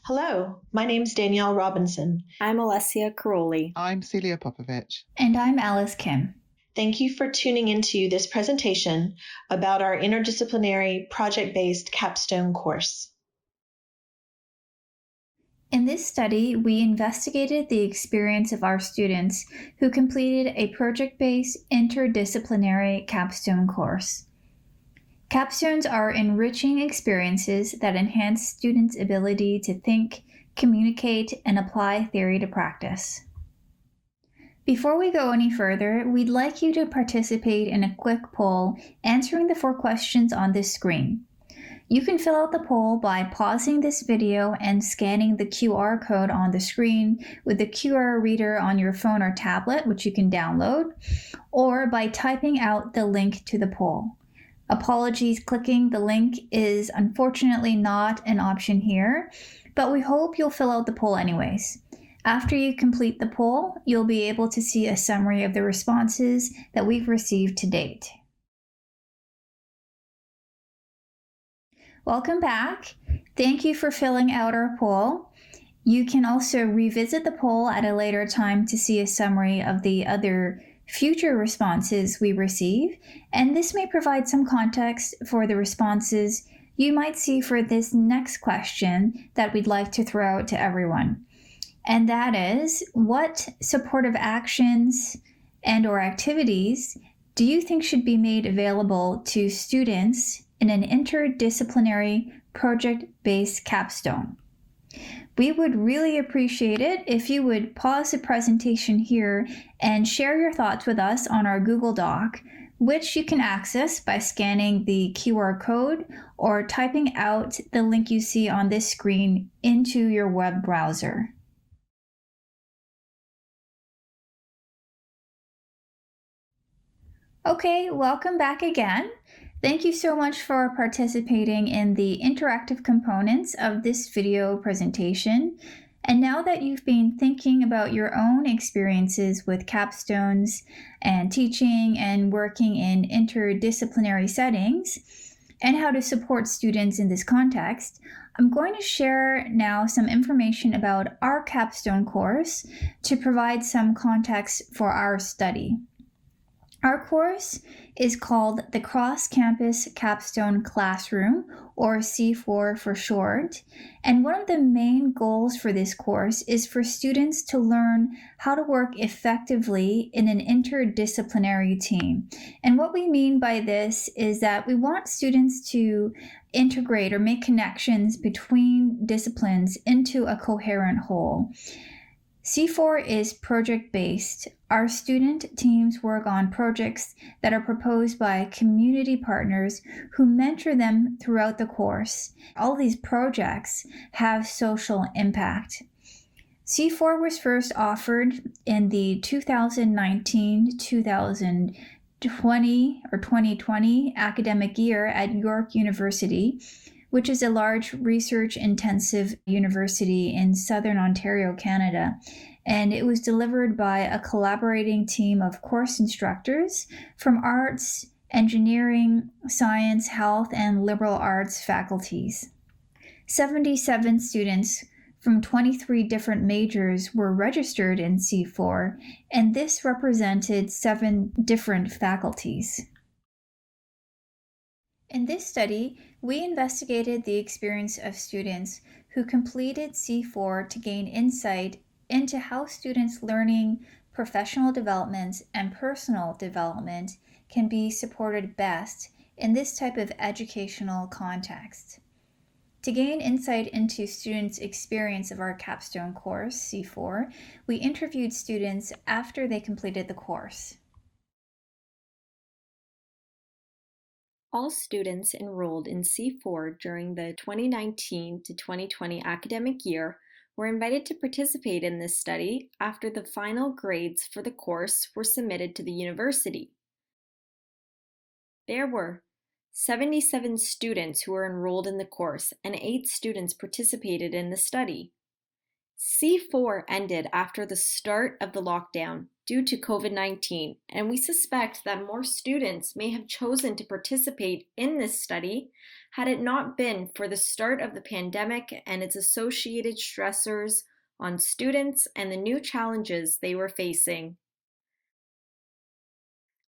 Hello, my name's Danielle Robinson. I'm Alecia Carolli. I'm Celia Popovic. And I'm Alice Kim. Thank you for tuning into this presentation about our interdisciplinary project-based capstone course. In this study, we investigated the experience of our students who completed a project-based interdisciplinary capstone course. Capstones are enriching experiences that enhance students' ability to think, communicate, and apply theory to practice. Before we go any further, we'd like you to participate in a quick poll answering the 4 questions on this screen. You can fill out the poll by pausing this video and scanning the QR code on the screen with the QR reader on your phone or tablet, which you can download, or by typing out the link to the poll. Apologies, clicking the link is unfortunately not an option here, but we hope you'll fill out the poll anyways. After you complete the poll, you'll be able to see a summary of the responses that we've received to date. Welcome back. Thank you for filling out our poll. You can also revisit the poll at a later time to see a summary of the other future responses we receive, and this may provide some context for the responses you might see for this next question that we'd like to throw out to everyone. And that is, what supportive actions and/or activities do you think should be made available to students in an interdisciplinary project-based capstone? We would really appreciate it if you would pause the presentation here and share your thoughts with us on our Google Doc, which you can access by scanning the QR code or typing out the link you see on this screen into your web browser. Okay, welcome back again. Thank you so much for participating in the interactive components of this video presentation. And now that you've been thinking about your own experiences with capstones and teaching and working in interdisciplinary settings and how to support students in this context, I'm going to share now some information about our capstone course to provide some context for our study. Our course is called the Cross-Campus Capstone Classroom, or C4 for short, and one of the main goals for this course is for students to learn how to work effectively in an interdisciplinary team. And what we mean by this is that we want students to integrate or make connections between disciplines into a coherent whole. C4 is project-based. Our student teams work on projects that are proposed by community partners who mentor them throughout the course. All these projects have social impact. C4 was first offered in the 2019-2020 or 2020 academic year at York University, which is a large research-intensive university in southern Ontario, Canada. And it was delivered by a collaborating team of course instructors from arts, engineering, science, health, and liberal arts faculties. 77 students from 23 different majors were registered in C4, and this represented 7 different faculties. In this study, we investigated the experience of students who completed C4 to gain insight into how students' learning, professional development, and personal development can be supported best in this type of educational context. To gain insight into students' experience of our capstone course, C4, we interviewed students after they completed the course. All students enrolled in C4 during the 2019 to 2020 academic year were invited to participate in this study after the final grades for the course were submitted to the university. There were 77 students who were enrolled in the course, and 8 students participated in the study. C4 ended after the start of the lockdown, due to COVID-19, and we suspect that more students may have chosen to participate in this study had it not been for the start of the pandemic and its associated stressors on students and the new challenges they were facing.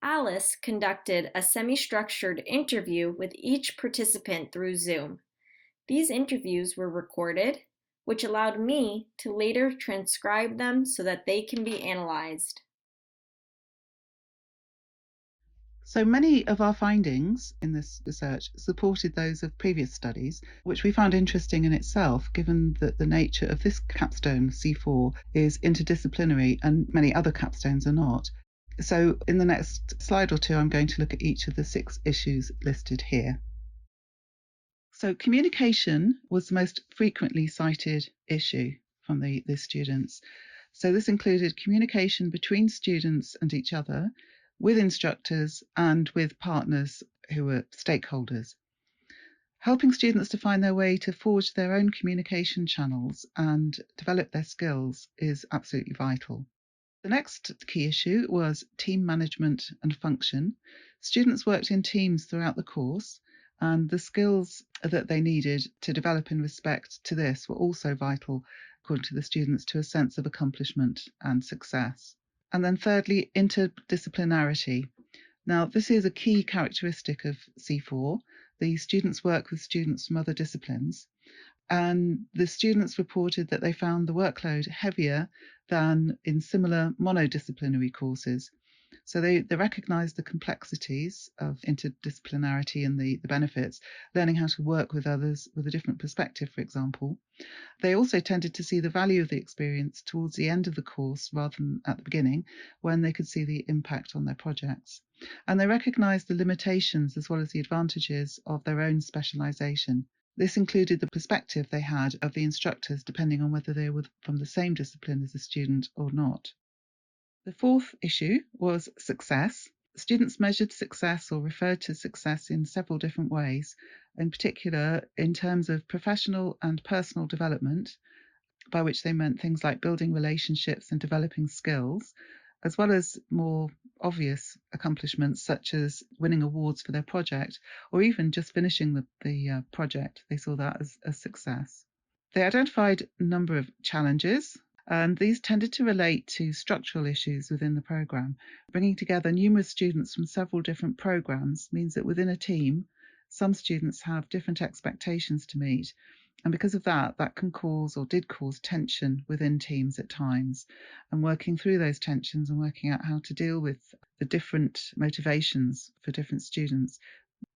Alice conducted a semi-structured interview with each participant through Zoom. These interviews were recorded, which allowed me to later transcribe them so that they can be analyzed. So many of our findings in this research supported those of previous studies, which we found interesting in itself, given that the nature of this capstone, C4, is interdisciplinary and many other capstones are not. So in the next slide or two, I'm going to look at each of the 6 issues listed here. So communication was the most frequently cited issue from the students. So this included communication between students and each other, with instructors and with partners who were stakeholders. Helping students to find their way to forge their own communication channels and develop their skills is absolutely vital. The next key issue was team management and function. Students worked in teams throughout the course, and the skills that they needed to develop in respect to this were also vital, according to the students, to a sense of accomplishment and success. And then thirdly, interdisciplinarity. Now, this is a key characteristic of C4. The students work with students from other disciplines, and the students reported that they found the workload heavier than in similar monodisciplinary courses. So they recognised the complexities of interdisciplinarity and the benefits, learning how to work with others with a different perspective, for example. They also tended to see the value of the experience towards the end of the course rather than at the beginning, when they could see the impact on their projects. And they recognised the limitations as well as the advantages of their own specialisation. This included the perspective they had of the instructors, depending on whether they were from the same discipline as the student or not. The fourth issue was success. Students measured success or referred to success in several different ways, in particular in terms of professional and personal development, by which they meant things like building relationships and developing skills, as well as more obvious accomplishments such as winning awards for their project or even just finishing the project. They saw that as a success. They identified a number of challenges, and these tended to relate to structural issues within the programme. Bringing together numerous students from several different programmes means that within a team, some students have different expectations to meet. And because of that, that can cause or did cause tension within teams at times. And working through those tensions and working out how to deal with the different motivations for different students,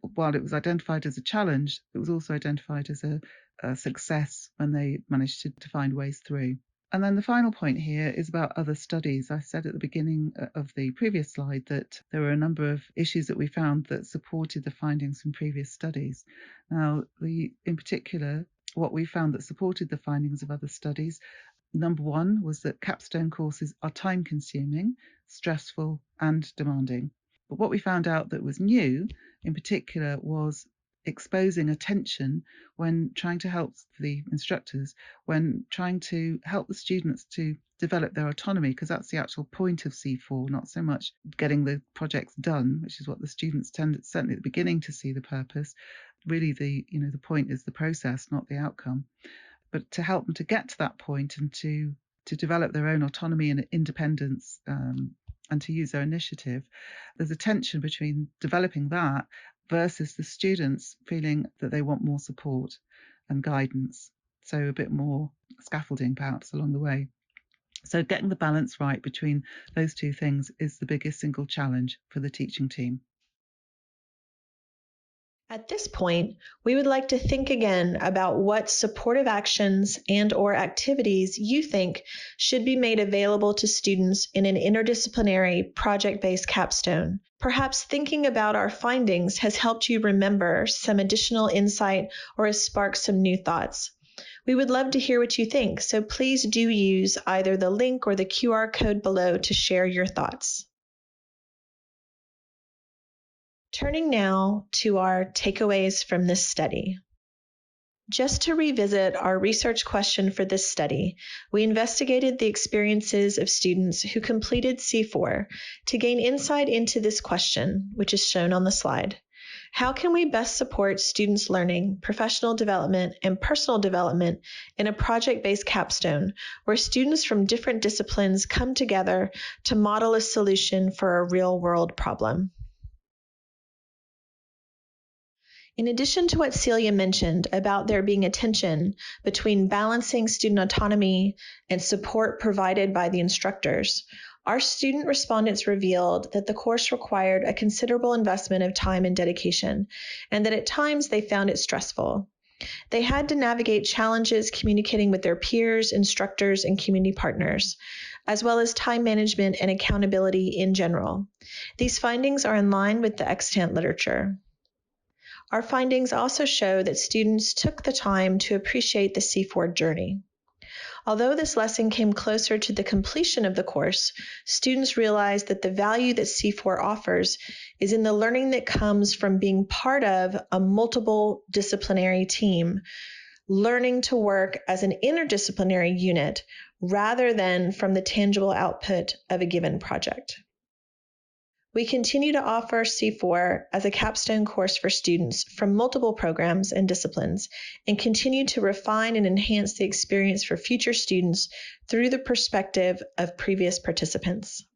while it was identified as a challenge, it was also identified as a success when they managed to find ways through. And then the final point here is about other studies. I said at the beginning of the previous slide that there were a number of issues that we found that supported the findings from previous studies. Now, in particular, what we found that supported the findings of other studies, number one was that capstone courses are time-consuming, stressful, and demanding. But what we found out that was new, in particular, was exposing attention when trying to help the instructors, when trying to help the students to develop their autonomy, because that's the actual point of C4, not so much getting the projects done, which is what the students tend, certainly at the beginning, to see the purpose. Really, the point is the process, not the outcome. But to help them to get to that point and to develop their own autonomy and independence and to use their initiative, there's a tension between developing that versus the students feeling that they want more support and guidance. So a bit more scaffolding perhaps along the way. So getting the balance right between those two things is the biggest single challenge for the teaching team. At this point, we would like to think again about what supportive actions and/or activities you think should be made available to students in an interdisciplinary project-based capstone. Perhaps thinking about our findings has helped you remember some additional insight or has sparked some new thoughts. We would love to hear what you think, so please do use either the link or the QR code below to share your thoughts. Turning now to our takeaways from this study. Just to revisit our research question for this study, we investigated the experiences of students who completed C4 to gain insight into this question, which is shown on the slide. How can we best support students' learning, professional development, and personal development in a project-based capstone where students from different disciplines come together to model a solution for a real-world problem? In addition to what Celia mentioned about there being a tension between balancing student autonomy and support provided by the instructors, our student respondents revealed that the course required a considerable investment of time and dedication, and that at times they found it stressful. They had to navigate challenges communicating with their peers, instructors, and community partners, as well as time management and accountability in general. These findings are in line with the extant literature. Our findings also show that students took the time to appreciate the C4 journey. Although this lesson came closer to the completion of the course, students realized that the value that C4 offers is in the learning that comes from being part of a multiple disciplinary team, learning to work as an interdisciplinary unit rather than from the tangible output of a given project. We continue to offer C4 as a capstone course for students from multiple programs and disciplines, and continue to refine and enhance the experience for future students through the perspective of previous participants.